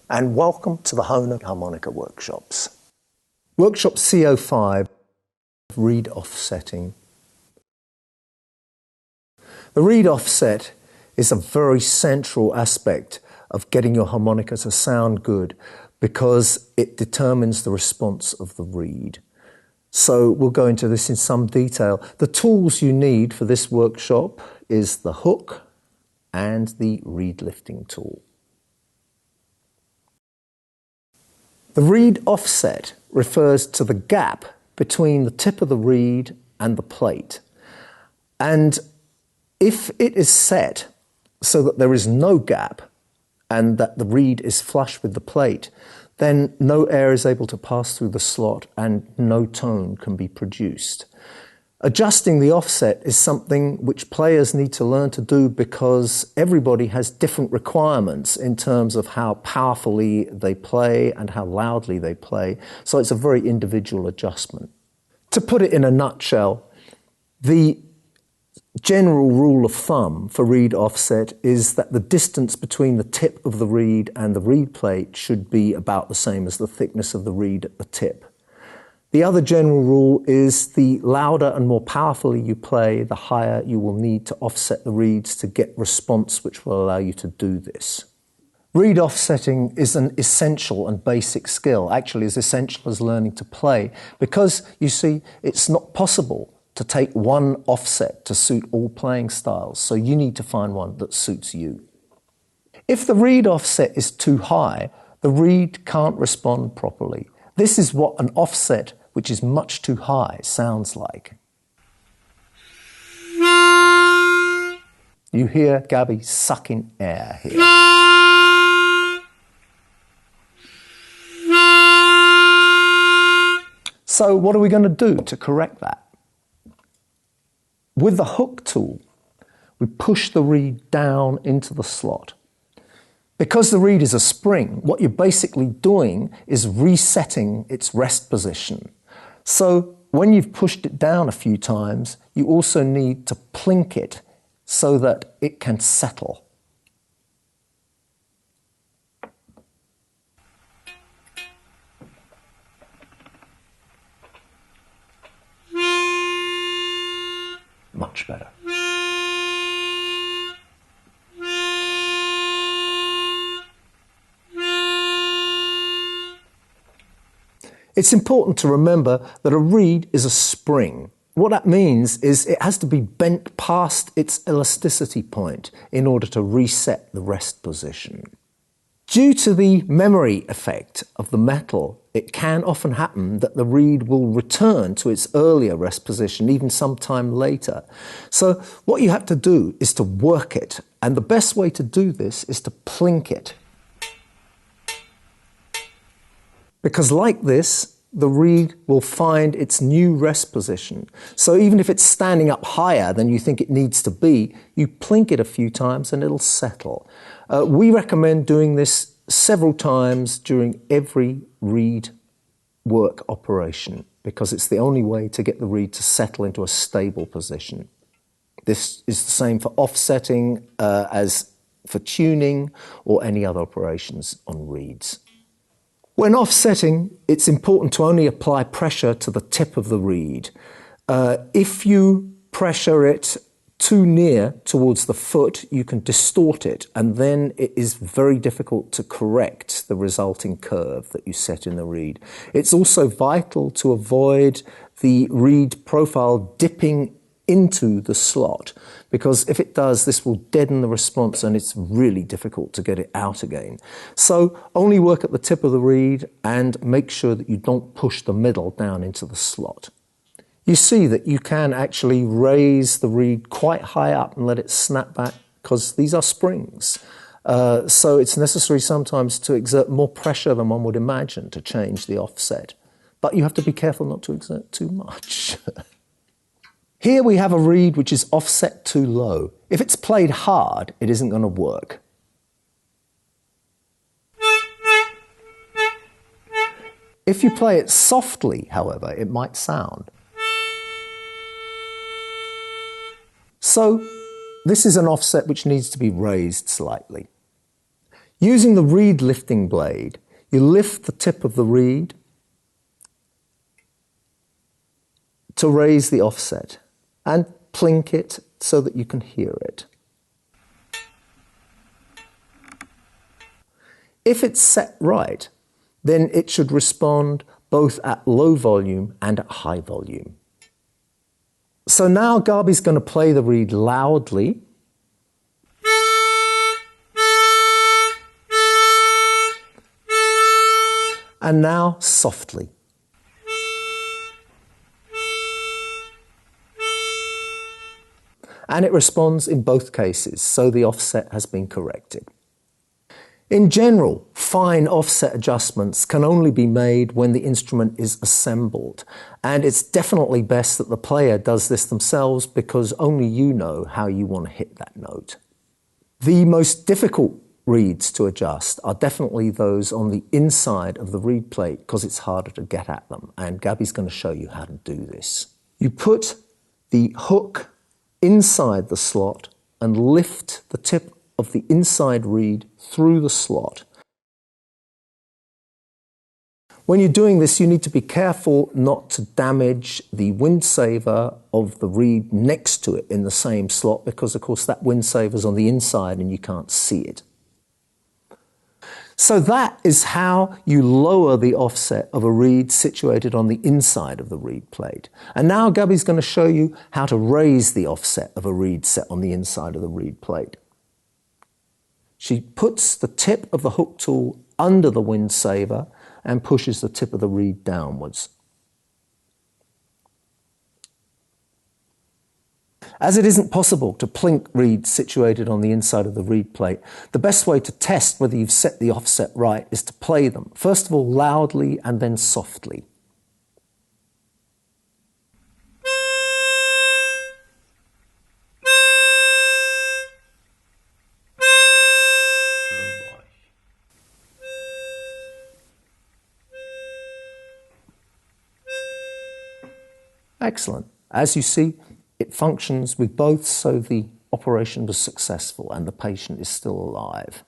and welcome to the HOHNER Harmonica Workshops. Workshop C05, reed offsetting. The reed offset is a very central aspect of getting your harmonica to sound good because it determines the response of the reed. So we'll go into this in some detail. The tools you need for this workshop is the hook and the reed lifting tool. The reed offset refers to the gap between the tip of the reed and the plate. And if it is set so that there is no gap and that the reed is flush with the plate, then no air is able to pass through the slot and no tone can be produced. Adjusting the offset is something which players need to learn to do because everybody has different requirements in terms of how powerfully they play and how loudly they play. So it's a very individual adjustment. To put it in a nutshell, the general rule of thumb for reed offset is that the distance between the tip of the reed and the reed plate should be about the same as the thickness of the reed at the tip. The other general rule is the louder and more powerfully you play, the higher you will need to offset the reeds to get response which will allow you to do this. Reed offsetting is an essential and basic skill, actually as essential as learning to play, because you see it's not possible to take one offset to suit all playing styles, so you need to find one that suits you. If the reed offset is too high, the reed can't respond properly. This is what an offset which is much too high sounds like. You hear Gabby sucking air here. So what are we going to do to correct that? With the hook tool, we push the reed down into the slot. Because the reed is a spring, what you're basically doing is resetting its rest position. So when you've pushed it down a few times, you also need to plink it so that it can settle. Much better. It's important to remember that a reed is a spring. What that means is it has to be bent past its elasticity point in order to reset the rest position. Due to the memory effect of the metal, it can often happen that the reed will return to its earlier rest position even sometime later. So what you have to do is to work it, and the best way to do this is to plink it. Because like this, the reed will find its new rest position. So even if it's standing up higher than you think it needs to be, you plink it a few times and it'll settle. We recommend doing this several times during every reed work operation because it's the only way to get the reed to settle into a stable position. This is the same for offsetting as for tuning or any other operations on reeds. When offsetting, it's important to only apply pressure to the tip of the reed. If you pressure it too near towards the foot, you can distort it, and then it is very difficult to correct the resulting curve that you set in the reed. It's also vital to avoid the reed profile dipping into the slot, because if it does, this will deaden the response and it's really difficult to get it out again. So only work at the tip of the reed and make sure that you don't push the middle down into the slot. You see that you can actually raise the reed quite high up and let it snap back because these are springs. So it's necessary sometimes to exert more pressure than one would imagine to change the offset. But you have to be careful not to exert too much. Here we have a reed which is offset too low. If it's played hard, it isn't going to work. If you play it softly, however, it might sound. So this is an offset which needs to be raised slightly. Using the reed lifting blade, you lift the tip of the reed to raise the offset and plink it so that you can hear it. If it's set right, then it should respond both at low volume and at high volume. So now Gabi's going to play the reed loudly. And now softly. And it responds in both cases, so the offset has been corrected. In general, fine offset adjustments can only be made when the instrument is assembled, and it's definitely best that the player does this themselves because only you know how you want to hit that note. The most difficult reeds to adjust are definitely those on the inside of the reed plate because it's harder to get at them, and Gabi's going to show you how to do this. You put the hook inside the slot and lift the tip of the inside reed through the slot. When you're doing this, you need to be careful not to damage the wind saver of the reed next to it in the same slot because, of course, that wind saver's on the inside and you can't see it. So that is how you lower the offset of a reed situated on the inside of the reed plate. And now Gabi's going to show you how to raise the offset of a reed set on the inside of the reed plate. She puts the tip of the hook tool under the wind saver and pushes the tip of the reed downwards. As it isn't possible to plink reeds situated on the inside of the reed plate, the best way to test whether you've set the offset right is to play them, first of all loudly and then softly. Excellent. As you see, it functions with both, so the operation was successful and the patient is still alive.